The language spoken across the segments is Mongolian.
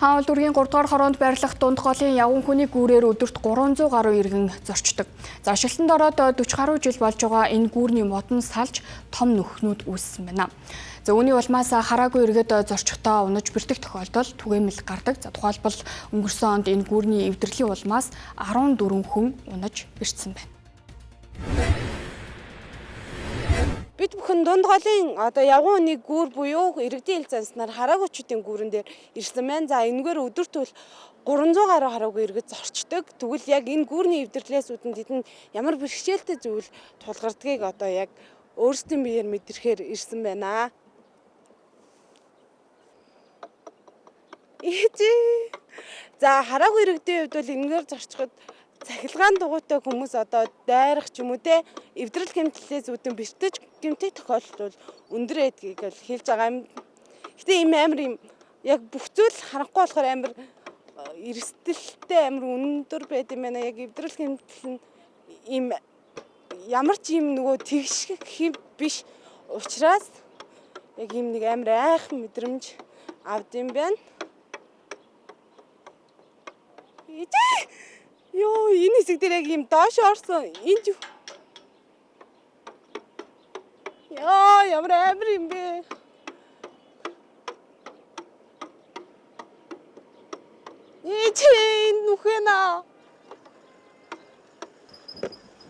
Хаал дүүргийн 3 дугаар хороонд байрлах дунд голын явган хүний гүүрээр өдөрт 300 гаруй иргэн зорчдог. За шилтэнд ороод 40 гаруй жил болж байгаа энэ гүүрний модон салж том нүхнүүд үүссэн байна. За үүний улмаас хараагүй иргэд зорчихдоо унаж бэртэх тохиолдол түгээмэл гардаг. За тухайлбал өнгөрсөн онд энэ гүүрний эвдэрлийн улмаас 14 хүн унаж бэртсэн байна. Бид бүхэн дунд голын явган хүний гүүр буюу иргэдийн хил занснаар хараагуйчдын гүүрэн дээр ирсэн байна. За энэгээр өдөрт бол 300 гаруй хараагүй иргэд зорчдог. Тэгвэл яг энэ гүүрний эвдэрлээс үдэнд тэдэнд ямар бэрхшээлтэй зүйл тулгардгийг яг өөрсдийн биеэр мэдрэхээр ирсэн байна. За хараагүй иргэдийн хувьд бол энэгээр зорчход цахилгаан дугуйтай хүмүүс дайрах ч юм уу те эвдрэл гэмтлээс үүдэн бэртэж гэмтэх тохиолдол өндөр эдгийг л хэлж байгаа юм. Гэтэ ийм амар юм яг бүх зүйл харахгүй болохоор амар эрсдэлтэй амар өндөр байд юм байна. Яг эвдрэл гэмтэл нь ийм ямар ч юм нөгөө тэгш хэв биш учраас яг ийм нэг амар айх мэдрэмж авд юм байна. Йоо, энэ хэсэг дээр яг юм доош орсон. Энд юу? Яа, ямар амар юм бэ? Ичэн нүхэнэ.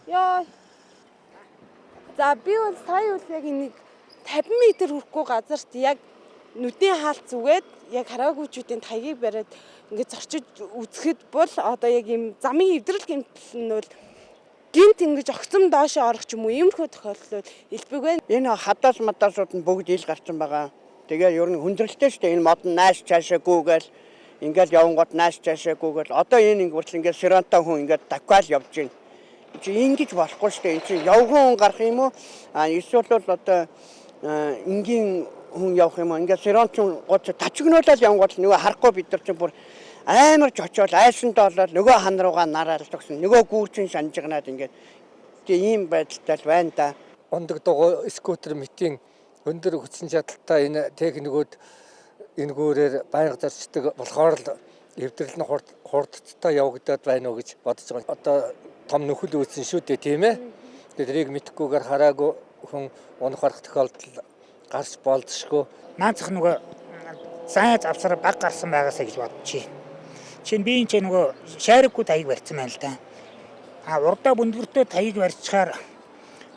Яа. За би бол сая үл яг нэг 50 м хүрэхгүй газарт яг нүдний хаалт зүгээд яг хараагүйчүүдийн таягийг бариад ингээд зорчиж үзэхэд бол яг юм замын эвдрэл гэмтэл нь бол гинт ингэж огцом доош орох ч юм уу иймэрхүү тохиолдол илбэг байна. Энэ хадаас мадаасууд нь бүгд ил гарсан байгаа. Тэгээ ер нь хүндрэлтэй шүү дээ. Энэ мод нь нааш цаашаа гүүгээл ингээд явангууд нааш цаашаа гүүгээл одоо энэ хүртэл ингээд сиранта хүн ингээд давкаал явж байна. Чи ингэж болохгүй шүү дээ. Энд чинь явган хүн гарах юм уу? Эсвэл бол энгийн хүн явах юм ингээд сирант гоц тачигнуулаад явангууд нөгөө харахгүй бид нар чинь бүр амар ч очоод айсандаа болоод нөгөө хан руугаа нараад тогсон нөгөө гүүрчин шанжигнаад ингээд ийм байдалтай байна да. Ундаг дугуй скутер мэтийн өндөр хүчин чадалтай энэ техникүүд энэ гүүрээр байнга зарчдаг болохоор л эвдрэл нь хурдтай явагдаад байна уу гэж бодож байгаа. Одоо том нөхөл үүссэн шүү дээ тийм ээ. Тэрийг мэдхгүйгээр хараагүй хүн унах барах тохиолдол гарч болзошгүй. Наацх нөгөө заяа завсар баг гарсан байгаасаа гэж бодчих. Чин би энэ нөгөө шаариггүй таяг барьсан байна л да. Урдаа бүндгэртөө таяг барьчихаар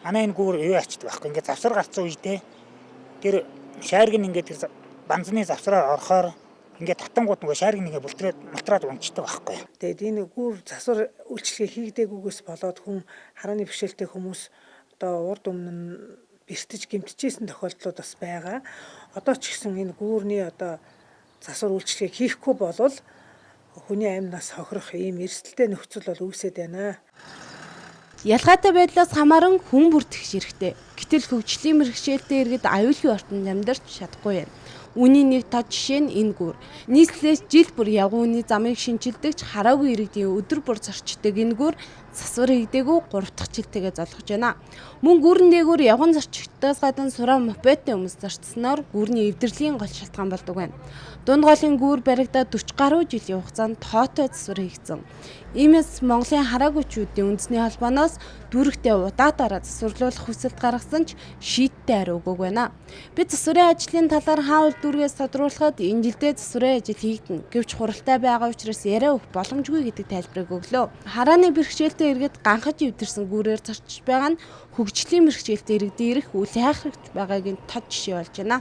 манай энэ гүүр юу ачдаг байхгүй. Ингээд завсар гарцсан үедээ тэр шаариг нь ингээд банзны завсраар орохоор ингээд татангууд нөгөө шаариг нэгэ бүлтрээд матраад унцдаг байхгүй. Тэгээд энэ гүүр засвар үйлчлэгээ хийгдээгүйгээс болоод хүн харааны бэрхшээлтэй хүмүүс урд өмнө нь бэртэж гэмтчихсэн тохиолдлууд бас байгаа. Одоо ч гэсэн энэ гүүрний засвар үйлчлэгийг хийхгүй болвол хүний амьнаас хохирох ийм эрсдэлтэй нөхцөл бол үүсээд байна. Ялгаатай байдлаас хамааран хүн бүртгэж хэрэгтэй. Гэтэл хөгжлийн бэрхшээлтэй иргэд аюулгүй орчинд амьдарч чадахгүй юм. Үүний нэг тод жишээ нь энэ гүүр. Нийслэлээс жил бүр явган хүний замыг шинжилдэгч хараагүй иргэдийн өдөр бүр зорчдог энэ гүүр засвар хийгдээгүй 3 дахь жилтэйгээ золгож байна. Мөн гүүрэн дээгүүр явган зорчигдоос гадна сураа мопедтэй хүмүүс зорчсноор гүүрний эвдэрлийн гол шалтгаан болдог байна. Дунд голын гүүр баригдаад 40 гаруй жилийн хугацаанд тоотой засвар хийгдсэн. Иймээс Монголын хараагуйчдын үндэсний холбооноос дүүрэгтээ удаатаараа засварлуулах хүсэлт гаргасан ч шийдтэй хариу өгөөгүй байна. Бид засварын ажлын талаар хаал дүүргээс тодруулахад энэ жилдээ засварын ажил хийгдэнэ. Гэвч хуралтай байгаа учраас яриа өгөх боломжгүй гэдэг тайлбарыг өглөө. Харааны бэрхшээлтэй иргэд ганхаж эвдэрсэн гүүрээр зорчиж байгаа нь хөгжлийн бэрхшээлтэй иргэдийн ирэх үл хайхрагч байгаагийн тод жишээ болж байна.